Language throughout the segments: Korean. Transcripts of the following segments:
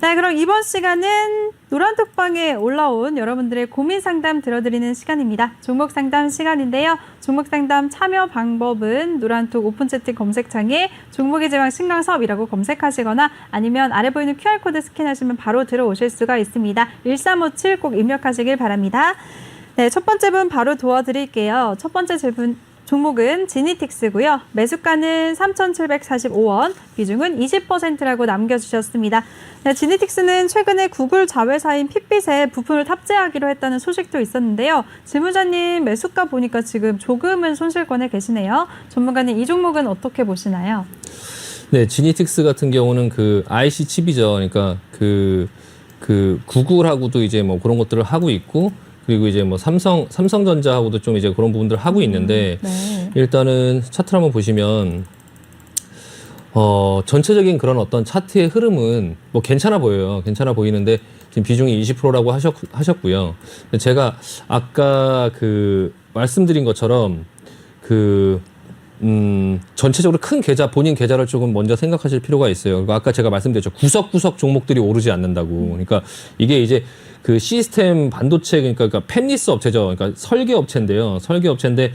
네, 그럼 이번 시간은 노란톡방에 올라온 여러분들의 고민 상담 들어드리는 시간입니다. 종목 상담 시간인데요. 종목 상담 참여 방법은 노란톡 오픈 채팅 검색창에 종목의 제왕 신강섭이라고 검색하시거나 아니면 아래 보이는 QR코드 스캔하시면 바로 들어오실 수가 있습니다. 1357 꼭 입력하시길 바랍니다. 네, 첫 번째 분 바로 도와드릴게요. 첫 번째 종목은 지니틱스고요. 매수가는 3,745원, 비중은 20%라고 남겨주셨습니다. 네, 지니틱스는 최근에 구글 자회사인 핏빛에 부품을 탑재하기로 했다는 소식도 있었는데요. 지무자님 매수가 보니까 지금 조금은 손실권에 계시네요. 전문가님 이 종목은 어떻게 보시나요? 네, 지니틱스 같은 경우는 그 IC 칩이죠. 그러니까 그 구글하고도 이제 뭐 그런 것들을 하고 있고, 그리고 이제 뭐 삼성전자하고도 좀 이제 그런 부분들을 하고 있는데, 네. 일단은 차트를 한번 보시면, 전체적인 그런 어떤 차트의 흐름은 뭐 괜찮아 보여요. 괜찮아 보이는데, 지금 비중이 20%라고 하셨고요. 제가 아까 말씀드린 것처럼, 전체적으로 큰 계좌, 본인 계좌를 조금 먼저 생각하실 필요가 있어요. 아까 제가 말씀드렸죠. 구석구석 종목들이 오르지 않는다고. 그러니까 이게 이제 그 시스템 반도체, 그러니까 팹리스 업체죠. 그러니까 설계 업체인데요. 설계 업체인데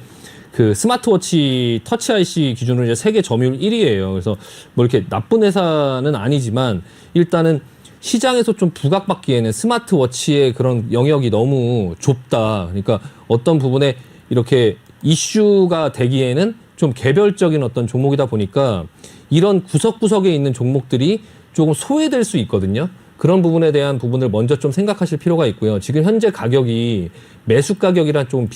그 스마트워치 터치 IC 기준으로 이제 세계 점유율 1위예요. 그래서 뭐 이렇게 나쁜 회사는 아니지만 일단은 시장에서 좀 부각받기에는 스마트워치의 그런 영역이 너무 좁다. 그러니까 어떤 부분에 이렇게 이슈가 되기에는 좀 개별적인 어떤 종목이다 보니까 이런 구석구석에 있는 종목들이 조금 소외될 수 있거든요. 그런 부분에 대한 부분을 먼저 좀 생각하실 필요가 있고요. 지금 현재 가격이 매수 가격이랑 좀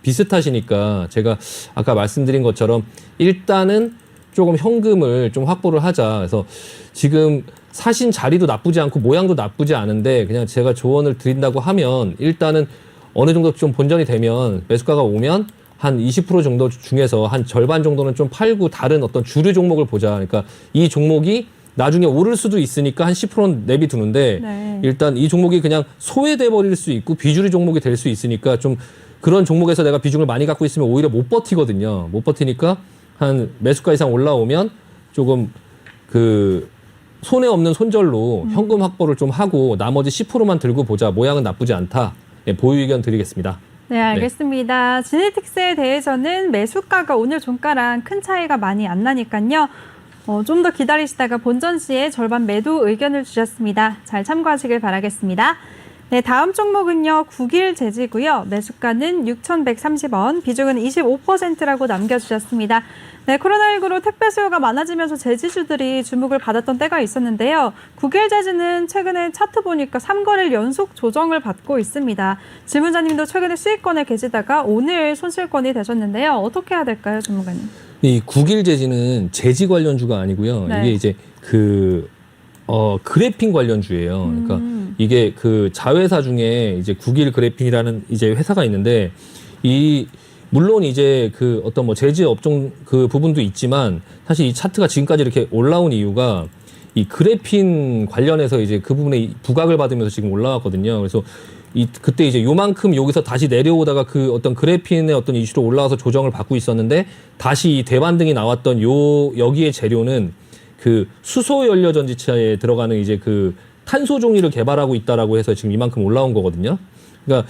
비슷하시니까 제가 아까 말씀드린 것처럼 일단은 조금 현금을 좀 확보를 하자. 그래서 지금 사신 자리도 나쁘지 않고 모양도 나쁘지 않은데 그냥 제가 조언을 드린다고 하면 일단은 어느 정도 좀 본전이 되면 매수가가 오면 한 20% 정도 중에서 한 절반 정도는 좀 팔고 다른 어떤 주류 종목을 보자. 그러니까 이 종목이 나중에 오를 수도 있으니까 한 10%는 내비두는데 네. 일단 이 종목이 그냥 소외돼 버릴 수 있고 비주류 종목이 될 수 있으니까 좀 그런 종목에서 내가 비중을 많이 갖고 있으면 오히려 못 버티거든요. 못 버티니까 한 매수가 이상 올라오면 조금 손해 없는 손절로 현금 확보를 좀 하고 나머지 10%만 들고 보자. 모양은 나쁘지 않다. 네, 보유 의견 드리겠습니다. 네, 알겠습니다. 네. 지니틱스에 대해서는 매수가가 오늘 종가랑 큰 차이가 많이 안 나니까요. 좀 더 기다리시다가 본전 시에 절반 매도 의견을 주셨습니다. 잘 참고하시길 바라겠습니다. 네, 다음 종목은요. 국일제지고요. 매수가는 6,130원, 비중은 25%라고 남겨주셨습니다. 네, 코로나19로 택배 수요가 많아지면서 제지주들이 주목을 받았던 때가 있었는데요. 국일제지는 최근에 차트 보니까 3거래일 연속 조정을 받고 있습니다. 지문자님도 최근에 수익권에 계시다가 오늘 손실권이 되셨는데요. 어떻게 해야 될까요, 전문가님? 이 국일제지는 제지 관련주가 아니고요. 네. 이게 이제 그래핀 관련주예요. 그러니까 이게 그 자회사 중에 이제 국일 그래핀이라는 이제 회사가 있는데 물론 이제 그 어떤 뭐 제지 업종 그 부분도 있지만 사실 이 차트가 지금까지 이렇게 올라온 이유가 이 그래핀 관련해서 이제 그 부분에 부각을 받으면서 지금 올라왔거든요. 그래서 그때 이제 요만큼 여기서 다시 내려오다가 그 어떤 그래핀의 어떤 이슈로 올라와서 조정을 받고 있었는데 다시 이 대반등이 나왔던 여기에 재료는 그 수소 연료 전지차에 들어가는 이제 그 탄소 종이를 개발하고 있다라고 해서 지금 이만큼 올라온 거거든요. 그러니까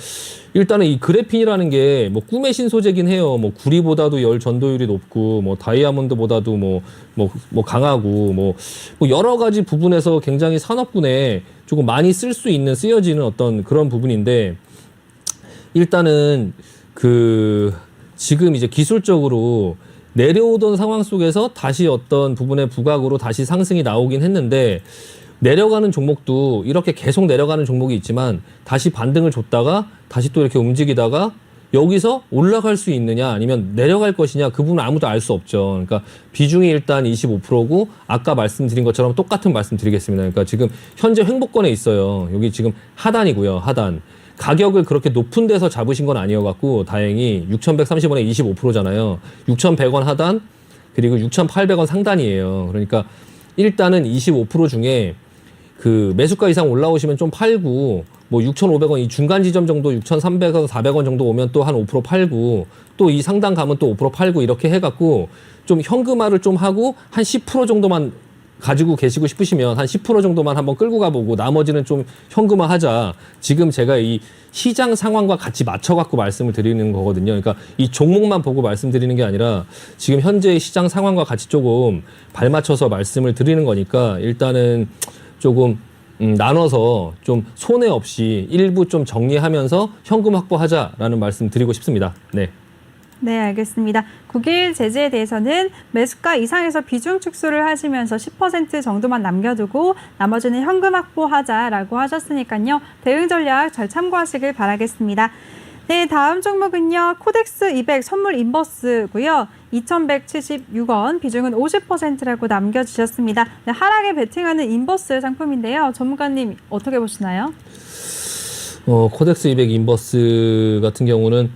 일단은 이 그래핀이라는 게 뭐 꿈의 신소재긴 해요. 뭐 구리보다도 열 전도율이 높고 뭐 다이아몬드보다도 뭐 강하고 뭐 여러 가지 부분에서 굉장히 산업군에 조금 많이 쓰여지는 어떤 그런 부분인데 일단은 지금 이제 기술적으로 내려오던 상황 속에서 다시 어떤 부분의 부각으로 다시 상승이 나오긴 했는데 내려가는 종목도 이렇게 계속 내려가는 종목이 있지만 다시 반등을 줬다가 다시 또 이렇게 움직이다가 여기서 올라갈 수 있느냐 아니면 내려갈 것이냐 그 부분은 아무도 알 수 없죠. 그러니까 비중이 일단 25%고 아까 말씀드린 것처럼 똑같은 말씀 드리겠습니다. 그러니까 지금 현재 횡보권에 있어요. 여기 지금 하단이고요. 하단. 가격을 그렇게 높은 데서 잡으신 건 아니어갖고 다행히 6,130원에 25%잖아요. 6,100원 하단 그리고 6,800원 상단이에요. 그러니까 일단은 25% 중에 그 매수가 이상 올라오시면 좀 팔고 뭐 6,500원 이 중간 지점 정도 6,300원 400원 정도 오면 또 한 5% 팔고 또 이 상단 가면 또 5% 팔고 이렇게 해갖고 좀 현금화를 좀 하고 한 10% 정도만 가지고 계시고 싶으시면 한 10% 정도만 한번 끌고 가보고 나머지는 좀 현금화하자. 지금 제가 이 시장 상황과 같이 맞춰갖고 말씀을 드리는 거거든요. 그러니까 이 종목만 보고 말씀드리는 게 아니라 지금 현재의 시장 상황과 같이 조금 발맞춰서 말씀을 드리는 거니까 일단은 조금 나눠서 좀 손해 없이 일부 좀 정리하면서 현금 확보하자라는 말씀 드리고 싶습니다. 네. 네, 알겠습니다. 9일 제재에 대해서는 매수가 이상에서 비중 축소를 하시면서 10% 정도만 남겨두고 나머지는 현금 확보하자라고 하셨으니까요. 대응 전략 잘 참고하시길 바라겠습니다. 네, 다음 종목은요. 코덱스 200 선물 인버스고요. 2,176원, 비중은 50%라고 남겨주셨습니다. 네, 하락에 베팅하는 인버스 상품인데요. 전문가님 어떻게 보시나요? 코덱스 200 인버스 같은 경우는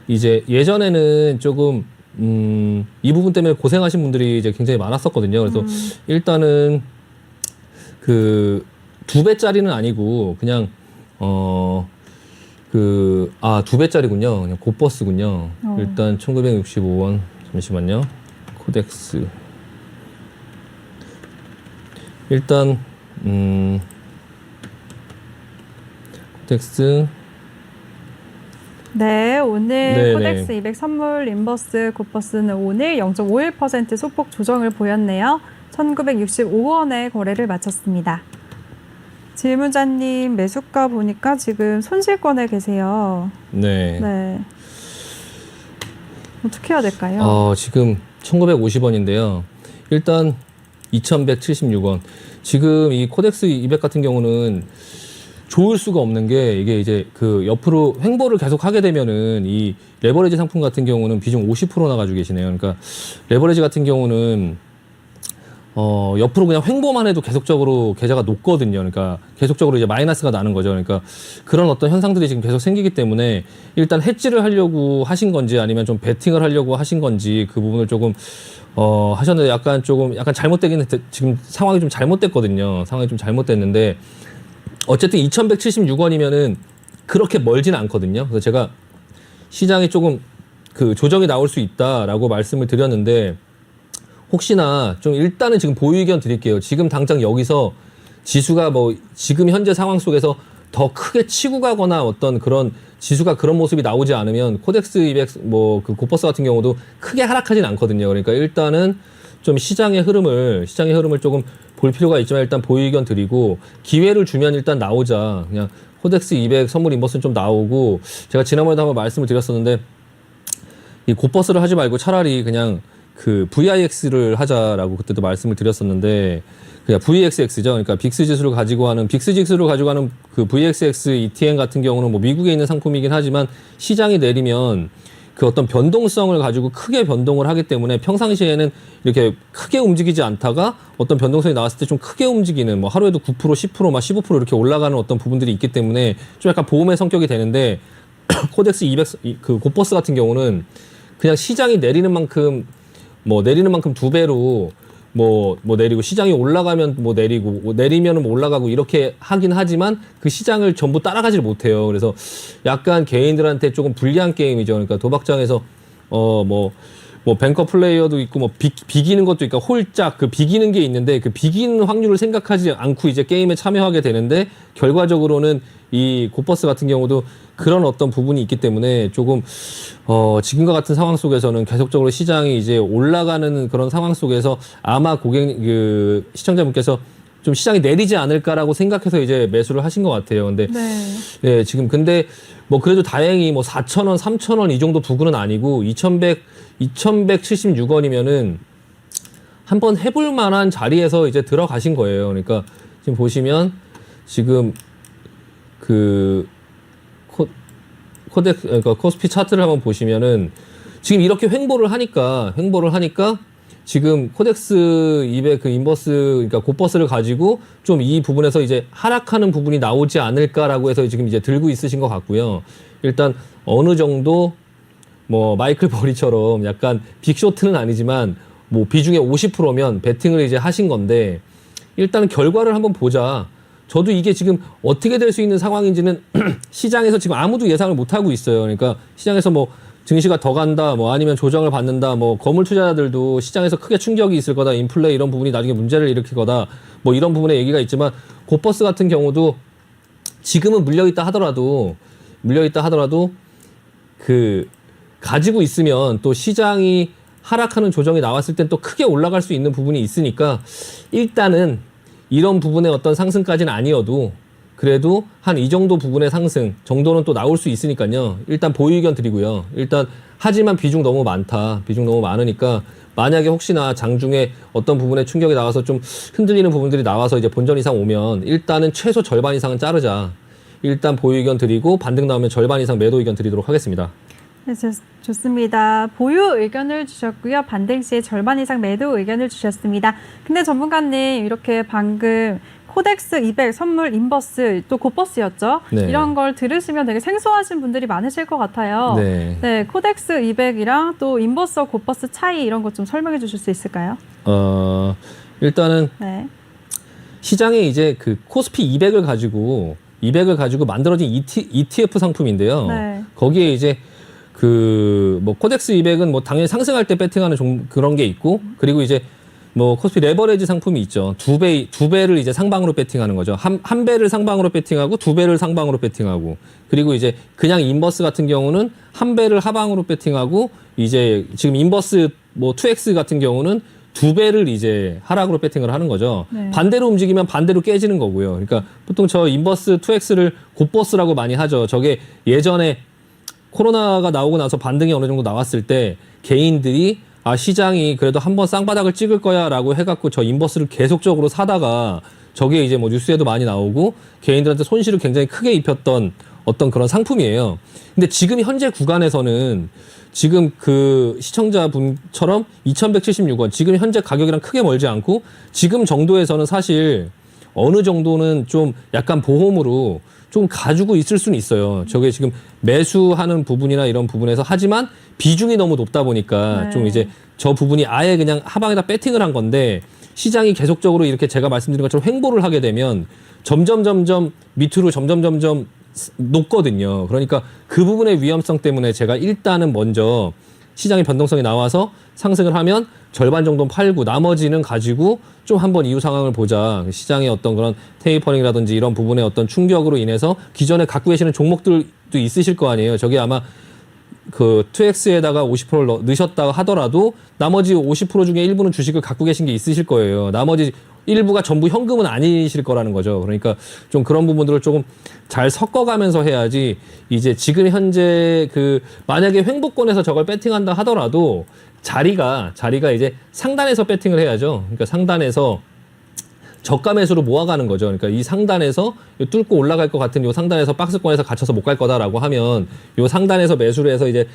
이제 예전에는 조금 이 부분 때문에 고생하신 분들이 이제 굉장히 많았었거든요. 그래서 일단은 그 2배짜리는 아니고 그냥 2배짜리군요. 그냥 고버스군요. 일단 1965원. 잠시만요. 코덱스. 일단 코덱스. 네, 오늘 네네. 코덱스 200 선물 인버스 고버스는 오늘 0.51% 소폭 조정을 보였네요. 1965원에 거래를 마쳤습니다. 질문자님 매수가 보니까 지금 손실권에 계세요. 네. 네. 어떻게 해야 될까요? 지금 1950원인데요. 일단 2176원. 지금 이 코덱스 200 같은 경우는 좋을 수가 없는 게 이게 이제 그 옆으로 횡보를 계속 하게 되면은 이 레버리지 상품 같은 경우는 비중 50%나 가지고 계시네요. 그러니까 레버리지 같은 경우는 옆으로 그냥 횡보만 해도 계속적으로 계좌가 녹거든요. 그러니까 계속적으로 이제 마이너스가 나는 거죠. 그러니까 그런 어떤 현상들이 지금 계속 생기기 때문에 일단 해지를 하려고 하신 건지 아니면 좀 베팅을 하려고 하신 건지 그 부분을 조금 하셨는데 약간 잘못되긴 지금 상황이 좀 잘못됐거든요. 상황이 좀 잘못됐는데 어쨌든 2176원이면은 그렇게 멀진 않거든요. 그래서 제가 시장에 조금 그 조정이 나올 수 있다라고 말씀을 드렸는데 혹시나 좀 일단은 지금 보유 의견 드릴게요. 지금 당장 여기서 지수가 뭐 지금 현재 상황 속에서 더 크게 치고 가거나 어떤 그런 지수가 그런 모습이 나오지 않으면 코덱스 200 뭐 그 고버스 같은 경우도 크게 하락하진 않거든요. 그러니까 일단은 좀 시장의 흐름을 조금 볼 필요가 있지만 일단 보유 의견 드리고 기회를 주면 일단 나오자. 그냥 코덱스 200 선물 인버스는 좀 나오고 제가 지난번에도 한번 말씀을 드렸었는데 이 고버스를 하지 말고 차라리 그냥 그 VIX를 하자라고 그때도 말씀을 드렸었는데 그냥 VXX죠. 그러니까 빅스 지수를 가지고 하는 그 VXX ETN 같은 경우는 뭐 미국에 있는 상품이긴 하지만 시장이 내리면 그 어떤 변동성을 가지고 크게 변동을 하기 때문에 평상시에는 이렇게 크게 움직이지 않다가 어떤 변동성이 나왔을 때 좀 크게 움직이는 뭐 하루에도 9%, 10%, 막 15% 이렇게 올라가는 어떤 부분들이 있기 때문에 좀 약간 보험의 성격이 되는데 코덱스 200 그 고버스 같은 경우는 그냥 시장이 내리는 만큼 2배로 뭐 내리고 시장이 올라가면 뭐 내리고 내리면은 뭐 올라가고 이렇게 하긴 하지만 그 시장을 전부 따라가질 못해요. 그래서 약간 개인들한테 조금 불리한 게임이죠. 그러니까 도박장에서 뭐 뱅커 플레이어도 있고 뭐 비기는 것도 있고 홀짝 그 비기는 게 있는데 그 비기는 확률을 생각하지 않고 이제 게임에 참여하게 되는데 결과적으로는 이 고버스 같은 경우도 그런 어떤 부분이 있기 때문에 조금 지금과 같은 상황 속에서는 계속적으로 시장이 이제 올라가는 그런 상황 속에서 아마 그 시청자분께서 좀 시장이 내리지 않을까라고 생각해서 이제 매수를 하신 것 같아요. 근데 네, 지금 근데 뭐 그래도 다행히 뭐 4,000원, 3,000원 이 정도 부근은 아니고 2,176원이면은 한번 해볼 만한 자리에서 이제 들어가신 거예요. 그러니까 지금 보시면 지금 그 그러니까 코스피 차트를 한번 보시면은 지금 이렇게 횡보를 하니까 지금 코덱스 200 그 인버스 그러니까 고버스를 가지고 좀 이 부분에서 이제 하락하는 부분이 나오지 않을까라고 해서 지금 이제 들고 있으신 것 같고요. 일단 어느 정도 뭐 마이클 버리처럼 약간 빅쇼트는 아니지만 뭐 비중의 50%면 베팅을 이제 하신 건데 일단 결과를 한번 보자. 저도 이게 지금 어떻게 될 수 있는 상황인지는 시장에서 지금 아무도 예상을 못 하고 있어요. 그러니까 시장에서 뭐 증시가 더 간다, 뭐 아니면 조정을 받는다, 뭐 거물 투자자들도 시장에서 크게 충격이 있을 거다, 인플레 이런 부분이 나중에 문제를 일으킬 거다, 뭐 이런 부분에 얘기가 있지만 고버스 같은 경우도 지금은 물려있다 하더라도 그 가지고 있으면 또 시장이 하락하는 조정이 나왔을 땐 또 크게 올라갈 수 있는 부분이 있으니까 일단은 이런 부분의 어떤 상승까지는 아니어도 그래도 한 이 정도 부분의 상승 정도는 또 나올 수 있으니까요. 일단 보유 의견 드리고요. 일단 하지만 비중 너무 많다. 비중 너무 많으니까 만약에 혹시나 장중에 어떤 부분에 충격이 나와서 좀 흔들리는 부분들이 나와서 이제 본전 이상 오면 일단은 최소 절반 이상은 자르자. 일단 보유 의견 드리고 반등 나오면 절반 이상 매도 의견 드리도록 하겠습니다. 네, 좋습니다. 보유 의견을 주셨고요. 반등 시에 절반 이상 매도 의견을 주셨습니다. 근데 전문가님 이렇게 방금 코덱스 200 선물 인버스 또 곧버스였죠. 네. 이런 걸 들으시면 되게 생소하신 분들이 많으실 것 같아요. 네, 코덱스 200이랑 또 인버스와 곧버스 차이 이런 것 좀 설명해 주실 수 있을까요? 일단은 네. 시장에 이제 그 코스피 200을 가지고 만들어진 ETF 상품인데요. 네. 거기에 이제 그 뭐 코덱스 200은 뭐 당연히 상승할 때 배팅하는 그런 게 있고, 그리고 이제 뭐 코스피 레버리지 상품이 있죠. 두 배를 이제 상방으로 배팅하는 거죠. 한 배를 상방으로 배팅하고 두 배를 상방으로 배팅하고, 그리고 이제 그냥 인버스 같은 경우는 한 배를 하방으로 배팅하고, 이제 지금 인버스 뭐 2X 같은 경우는 두 배를 이제 하락으로 배팅을 하는 거죠. 네. 반대로 움직이면 반대로 깨지는 거고요. 그러니까 보통 저 인버스 2X를 곧버스라고 많이 하죠. 저게 예전에 코로나가 나오고 나서 반등이 어느 정도 나왔을 때 개인들이 시장이 그래도 한번 쌍바닥을 찍을 거야 라고 해갖고 저 인버스를 계속적으로 사다가 저게 이제 뭐 뉴스에도 많이 나오고 개인들한테 손실을 굉장히 크게 입혔던 어떤 그런 상품이에요. 근데 지금 현재 구간에서는 지금 그 시청자분처럼 2,176원 지금 현재 가격이랑 크게 멀지 않고 지금 정도에서는 사실 어느 정도는 좀 약간 보험으로 좀 가지고 있을 수는 있어요. 저게 지금 매수하는 부분이나 이런 부분에서 하지만 비중이 너무 높다 보니까 네. 좀 이제 저 부분이 아예 그냥 하방에다 배팅을 한 건데 시장이 계속적으로 이렇게 제가 말씀드린 것처럼 횡보를 하게 되면 점점 밑으로 점점 높거든요. 그러니까 그 부분의 위험성 때문에 제가 일단은 먼저 시장의 변동성이 나와서 상승을 하면 절반 정도는 팔고 나머지는 가지고 좀 한번 이후 상황을 보자. 시장의 어떤 그런 테이퍼링이라든지 이런 부분의 어떤 충격으로 인해서 기존에 갖고 계시는 종목들도 있으실 거 아니에요. 저게 아마 그 2X에다가 50%를 넣으셨다 하더라도 나머지 50% 중에 일부는 주식을 갖고 계신 게 있으실 거예요. 나머지 일부가 전부 현금은 아니실 거라는 거죠. 그러니까 좀 그런 부분들을 조금 잘 섞어가면서 해야지 이제 지금 현재 그 만약에 횡보권에서 저걸 배팅한다 하더라도 자리가 이제 상단에서 배팅을 해야죠. 그러니까 상단에서 저가 매수로 모아가는 거죠. 그러니까 이 상단에서 뚫고 올라갈 것 같은 요 상단에서 박스권에서 갇혀서 못 갈 거다라고 하면 요 상단에서 매수를 해서 이제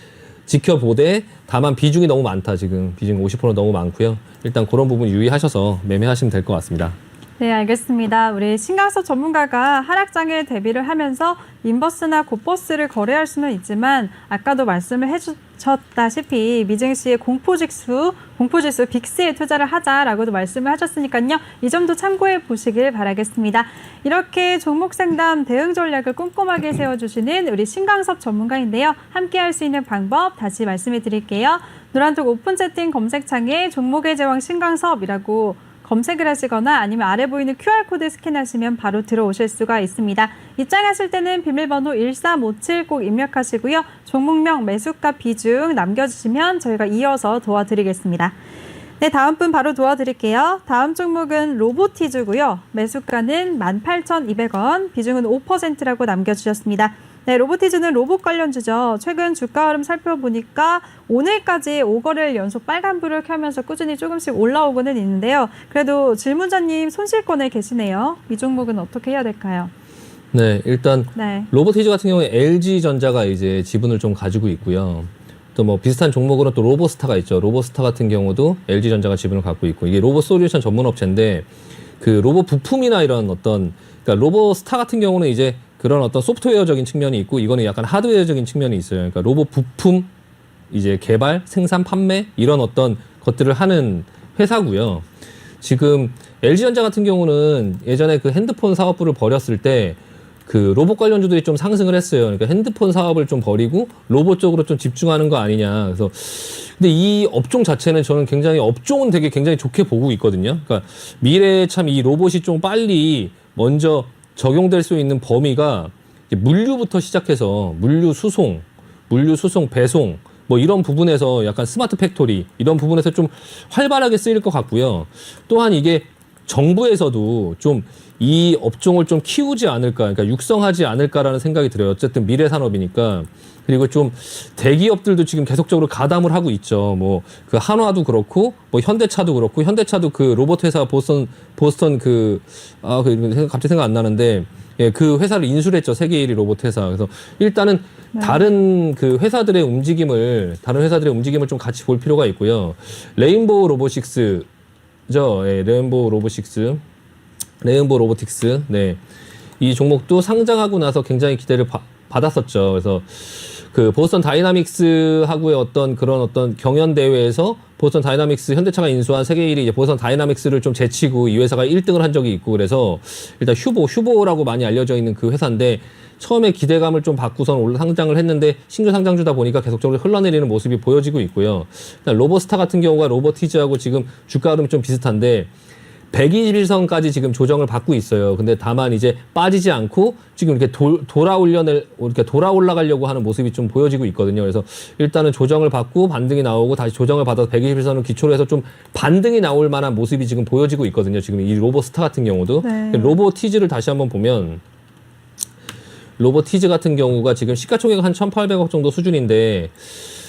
지켜보되 다만 비중이 너무 많다. 지금 비중 50% 너무 많고요. 일단 그런 부분 유의하셔서 매매하시면 될 것 같습니다. 네, 알겠습니다. 우리 신강섭 전문가가 하락장에 대비를 하면서 인버스나 곧버스를 거래할 수는 있지만 아까도 말씀을 해주셨다시피 미증시의 공포지수 빅스에 투자를 하자라고도 말씀을 하셨으니까요. 이 점도 참고해 보시길 바라겠습니다. 이렇게 종목 상담 대응 전략을 꼼꼼하게 세워주시는 우리 신강섭 전문가인데요. 함께 할 수 있는 방법 다시 말씀해 드릴게요. 노란톡 오픈 채팅 검색창에 종목의 제왕 신강섭이라고 검색을 하시거나 아니면 아래 보이는 QR코드 스캔하시면 바로 들어오실 수가 있습니다. 입장하실 때는 비밀번호 1357 꼭 입력하시고요. 종목명, 매수가, 비중 남겨주시면 저희가 이어서 도와드리겠습니다. 네, 다음 분 바로 도와드릴게요. 다음 종목은 로보티즈고요. 매수가는 18,200원, 비중은 5%라고 남겨주셨습니다. 네, 로보티즈는 로봇 관련주죠. 최근 주가 흐름 살펴보니까 오늘까지 5거래일 연속 빨간불을 켜면서 꾸준히 조금씩 올라오고는 있는데요. 그래도 질문자님 손실권에 계시네요. 이 종목은 어떻게 해야 될까요? 네, 일단 네. 로보티즈 같은 경우에 LG전자가 이제 지분을 좀 가지고 있고요. 또 뭐 비슷한 종목으로 또 로보스타가 있죠. 로보스타 같은 경우도 LG전자가 지분을 갖고 있고 이게 로봇 솔루션 전문 업체인데 그 로봇 부품이나 이런 어떤 그러니까 로보스타 같은 경우는 이제 그런 어떤 소프트웨어적인 측면이 있고 이거는 약간 하드웨어적인 측면이 있어요. 그러니까 로봇 부품 이제 개발, 생산, 판매 이런 어떤 것들을 하는 회사고요. 지금 LG전자 같은 경우는 예전에 그 핸드폰 사업부를 벌였을 때 그 로봇 관련주들이 좀 상승을 했어요. 그러니까 핸드폰 사업을 좀 버리고 로봇 쪽으로 좀 집중하는 거 아니냐. 그래서 근데 이 업종 자체는 저는 굉장히 업종은 되게 굉장히 좋게 보고 있거든요. 그러니까 미래에 참 이 로봇이 좀 빨리 먼저 적용될 수 있는 범위가 이제 물류부터 시작해서 물류 수송, 배송 뭐 이런 부분에서 약간 스마트 팩토리 이런 부분에서 좀 활발하게 쓰일 것 같고요. 또한 이게 정부에서도 좀 이 업종을 좀 키우지 않을까, 그러니까 육성하지 않을까라는 생각이 들어요. 어쨌든 미래 산업이니까. 그리고 좀 대기업들도 지금 계속적으로 가담을 하고 있죠. 뭐 그 한화도 그렇고, 뭐 현대차도 그렇고, 현대차도 그 로봇 회사 보스턴 갑자기 생각 안 나는데, 예, 그 회사를 인수를 했죠. 세계 1위 로봇 회사. 그래서 일단은 다른 회사들의 움직임을 좀 같이 볼 필요가 있고요. 레인보우 로보틱스, 예, 레인보우 로보틱스. 네. 이 종목도 상장하고 나서 굉장히 기대를 받았었죠. 그래서 그 보스턴 다이나믹스하고의 어떤 경연 대회에서 보스턴 다이나믹스 현대차가 인수한 세계 1위 이제 보스턴 다이나믹스를 좀 제치고 이 회사가 1등을 한 적이 있고 그래서 일단 휴보라고 많이 알려져 있는 그 회사인데 처음에 기대감을 좀 받고선 상장을 했는데 신규 상장주다 보니까 계속적으로 흘러내리는 모습이 보여지고 있고요. 로보스타 같은 경우가 로보티즈하고 지금 주가 흐름이 좀 비슷한데 121선까지 지금 조정을 받고 있어요. 근데 다만 이제 빠지지 않고 지금 이렇게 돌아 올라가려고 하는 모습이 좀 보여지고 있거든요. 그래서 일단은 조정을 받고 반등이 나오고 다시 조정을 받아서 121선을 기초로 해서 좀 반등이 나올 만한 모습이 지금 보여지고 있거든요. 지금 이 로보스타 같은 경우도. 네. 로보티즈를 다시 한번 보면 로보티즈 같은 경우가 지금 시가총액 한 1,800억 정도 수준인데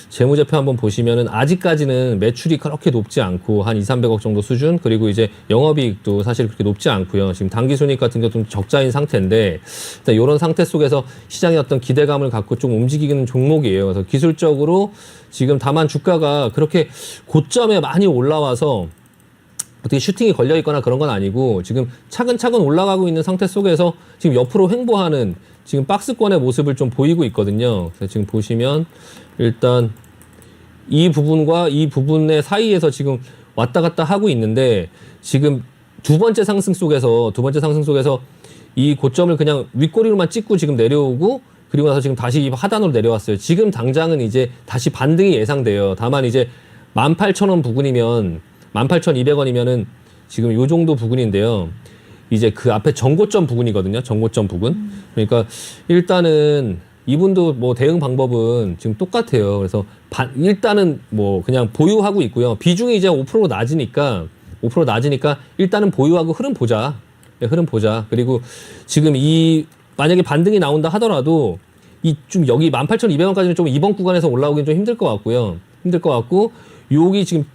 재무제표 한번 보시면은 아직까지는 매출이 그렇게 높지 않고 한 2,300억 정도 수준 그리고 이제 영업이익도 사실 그렇게 높지 않고요. 지금 당기순이익 같은 게 좀 적자인 상태인데 일단 이런 상태 속에서 시장의 어떤 기대감을 갖고 좀 움직이는 종목이에요. 그래서 기술적으로 지금 다만 주가가 그렇게 고점에 많이 올라와서 어떻게 슈팅이 걸려 있거나 그런 건 아니고 지금 차근차근 올라가고 있는 상태 속에서 지금 옆으로 횡보하는 지금 박스권의 모습을 좀 보이고 있거든요. 그래서 지금 보시면 일단 이 부분과 이 부분의 사이에서 지금 왔다 갔다 하고 있는데 지금 두 번째 상승 속에서 이 고점을 그냥 윗꼬리로만 찍고 지금 내려오고 그리고 나서 지금 다시 하단으로 내려왔어요. 지금 당장은 이제 다시 반등이 예상돼요. 다만 이제 18,000원 부근이면 18,200원이면은 지금 요 정도 부근인데요. 이제 그 앞에 전고점 부근이거든요. 전고점 부근. 그러니까 일단은 이분도 뭐 대응 방법은 지금 똑같아요. 그래서 일단은 뭐 그냥 보유하고 있고요. 비중이 이제 5% 낮으니까 일단은 보유하고 흐름 보자. 네, 흐름 보자. 그리고 지금 만약에 반등이 나온다 하더라도 좀 여기 18,200원까지는 좀 이번 구간에서 올라오긴 좀 힘들 것 같고요. 여기 지금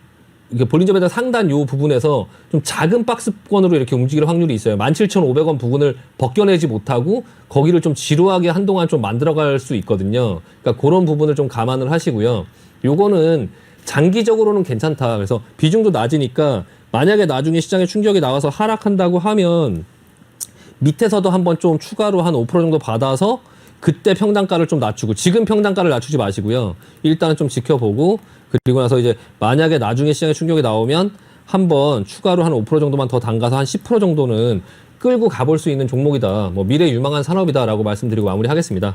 이게 볼린저배당 상단 요 부분에서 좀 작은 박스권으로 이렇게 움직일 확률이 있어요. 17,500원 부분을 벗겨내지 못하고 거기를 좀 지루하게 한동안 좀 만들어갈 수 있거든요. 그러니까 그런 부분을 좀 감안을 하시고요. 요거는 장기적으로는 괜찮다. 그래서 비중도 낮으니까 만약에 나중에 시장에 충격이 나와서 하락한다고 하면 밑에서도 한번 좀 추가로 한 5% 정도 받아서 그때 평단가를 좀 낮추고 지금 평단가를 낮추지 마시고요. 일단은 좀 지켜보고 그리고 나서 이제 만약에 나중에 시장에 충격이 나오면 한번 추가로 한 5% 정도만 더 담가서 한 10% 정도는 끌고 가볼 수 있는 종목이다. 뭐 미래 유망한 산업이다라고 말씀드리고 마무리하겠습니다.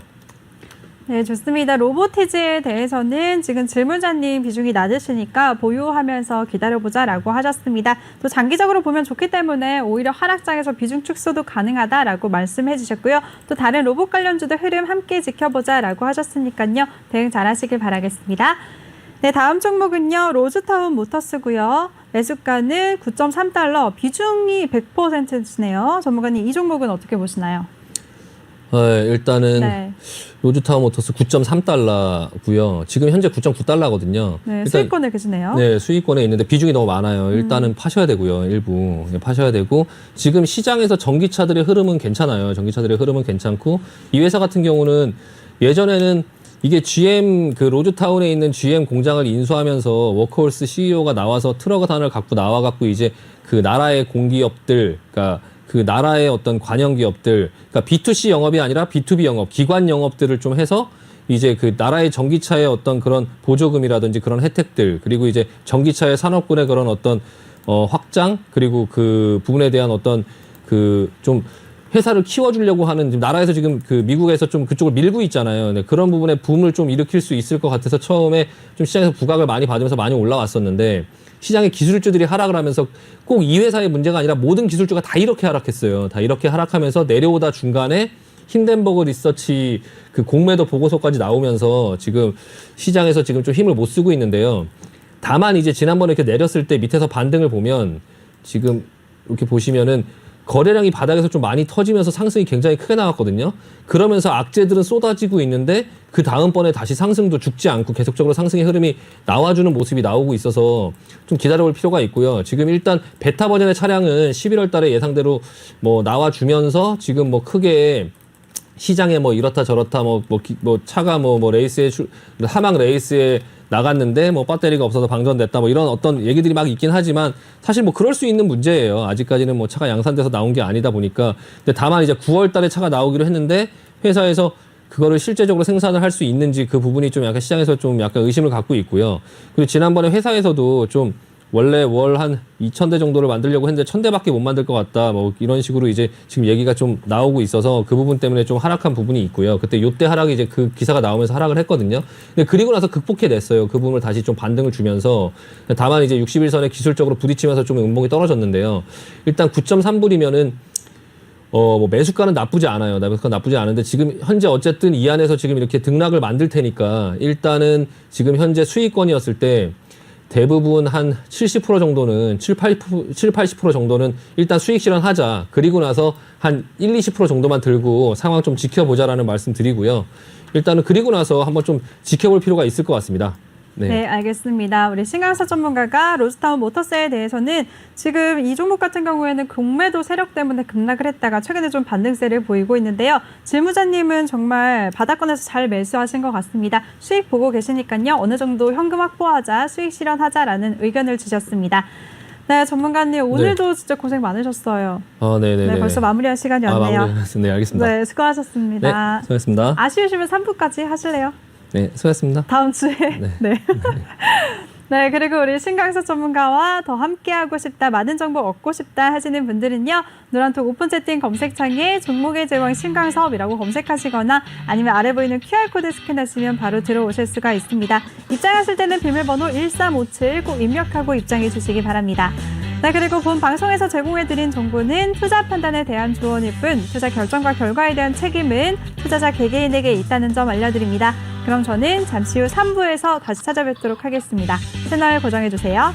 네, 좋습니다. 로보티즈에 대해서는 지금 질문자님 비중이 낮으시니까 보유하면서 기다려보자라고 하셨습니다. 또 장기적으로 보면 좋기 때문에 오히려 하락장에서 비중 축소도 가능하다라고 말씀해 주셨고요. 또 다른 로봇 관련주도 흐름 함께 지켜보자라고 하셨으니까요. 대응 잘하시길 바라겠습니다. 네, 다음 종목은요. 로즈타운 모터스고요. 매수가는 9.3달러, 비중이 100%네요. 전문가님, 이 종목은 어떻게 보시나요? 일단은 네. 로즈타운 모터스 9.3달러고요. 지금 현재 9.9달러거든요. 네, 수익권에 계시네요. 네, 수익권에 있는데 비중이 너무 많아요. 일단은 파셔야 되고요. 일부 파셔야 되고 지금 시장에서 전기차들의 흐름은 괜찮아요. 전기차들의 흐름은 괜찮고 이 회사 같은 경우는 예전에는 이게 GM 그 로즈타운에 있는 GM 공장을 인수하면서 워크홀스 CEO가 나와서 트럭단을 갖고 나와갖고 이제 그 나라의 공기업들, 그러니까 그 나라의 어떤 관영 기업들, 그러니까 B2C 영업이 아니라 B2B 영업, 기관 영업들을 좀 해서 이제 그 나라의 전기차의 어떤 그런 보조금이라든지 그런 혜택들, 그리고 이제 전기차의 산업군의 그런 어떤 확장, 그리고 그 부분에 대한 어떤 그 좀 회사를 키워주려고 하는 지금 나라에서 지금 그 미국에서 좀 그쪽을 밀고 있잖아요. 네, 그런 부분에 붐을 좀 일으킬 수 있을 것 같아서 처음에 좀 시장에서 부각을 많이 받으면서 많이 올라왔었는데 시장의 기술주들이 하락을 하면서 꼭 이 회사의 문제가 아니라 모든 기술주가 다 이렇게 하락했어요. 다 이렇게 하락하면서 내려오다 중간에 힌덴버그 리서치 그 공매도 보고서까지 나오면서 지금 시장에서 지금 좀 힘을 못 쓰고 있는데요. 다만 이제 지난번에 이렇게 내렸을 때 밑에서 반등을 보면 지금 이렇게 보시면은 거래량이 바닥에서 좀 많이 터지면서 상승이 굉장히 크게 나왔거든요. 그러면서 악재들은 쏟아지고 있는데 그 다음번에 다시 상승도 죽지 않고 계속적으로 상승의 흐름이 나와주는 모습이 나오고 있어서 좀 기다려볼 필요가 있고요. 지금 일단 베타 버전의 차량은 11월 달에 예상대로 뭐 나와주면서 지금 뭐 크게 시장에 뭐 이렇다 저렇다 뭐 차가 뭐 레이스에 하막 레이스에 나갔는데 뭐 배터리가 없어서 방전됐다 뭐 이런 어떤 얘기들이 막 있긴 하지만 사실 뭐 그럴 수 있는 문제예요. 아직까지는 뭐 차가 양산돼서 나온 게 아니다 보니까. 근데 다만 이제 9월 달에 차가 나오기로 했는데 회사에서 그거를 실제적으로 생산을 할 수 있는지 그 부분이 좀 약간 시장에서 좀 약간 의심을 갖고 있고요. 그리고 지난번에 회사에서도 좀 원래 월 한 2,000대 정도를 만들려고 했는데 1,000대밖에 못 만들 것 같다. 뭐 이런 식으로 이제 지금 얘기가 좀 나오고 있어서 그 부분 때문에 좀 하락한 부분이 있고요. 그때 요때 하락이 이제 그 기사가 나오면서 하락을 했거든요. 근데 그리고 나서 극복해냈어요. 그 부분을 다시 좀 반등을 주면서 다만 이제 60일선에 기술적으로 부딪히면서 좀 음봉이 떨어졌는데요. 일단 9.3불이면은 뭐 매수가는 나쁘지 않아요. 매수가 나쁘지 않은데 지금 현재 어쨌든 이 안에서 지금 이렇게 등락을 만들 테니까 일단은 지금 현재 수익권이었을 때 대부분 한 70% 정도는 80% 정도는 일단 수익 실현하자. 그리고 나서 한 20% 정도만 들고 상황 좀 지켜보자라는 말씀 드리고요. 일단은 그리고 나서 한번 좀 지켜볼 필요가 있을 것 같습니다. 네, 알겠습니다. 우리 신강사 전문가가 로스타운 모터스에 대해서는 지금 이 종목 같은 경우에는 공매도 세력 때문에 급락을 했다가 최근에 좀 반등세를 보이고 있는데요. 질무자님은 정말 바닥권에서 잘 매수하신 것 같습니다. 수익 보고 계시니까요. 어느 정도 현금 확보하자, 수익 실현하자라는 의견을 주셨습니다. 네, 전문가님 오늘도 진짜 고생 많으셨어요. 네네네. 네, 벌써 마무리할 시간이 왔네요. 네, 알겠습니다. 네, 수고하셨습니다. 네, 수고하셨습니다. 아쉬우시면 3부까지 하실래요? 네, 수고하셨습니다. 다음 주에. 네. 네, 그리고 우리 신강사 전문가와 더 함께하고 싶다, 많은 정보 얻고 싶다 하시는 분들은요. 노란톡 오픈 채팅 검색창에 종목의 제왕 신강사업이라고 검색하시거나 아니면 아래 보이는 QR코드 스캔하시면 바로 들어오실 수가 있습니다. 입장하실 때는 비밀번호 1357 꼭 입력하고 입장해 주시기 바랍니다. 네, 그리고 본 방송에서 제공해드린 정보는 투자 판단에 대한 조언일 뿐 투자 결정과 결과에 대한 책임은 투자자 개개인에게 있다는 점 알려드립니다. 그럼 저는 잠시 후 3부에서 다시 찾아뵙도록 하겠습니다. 채널 고정해주세요.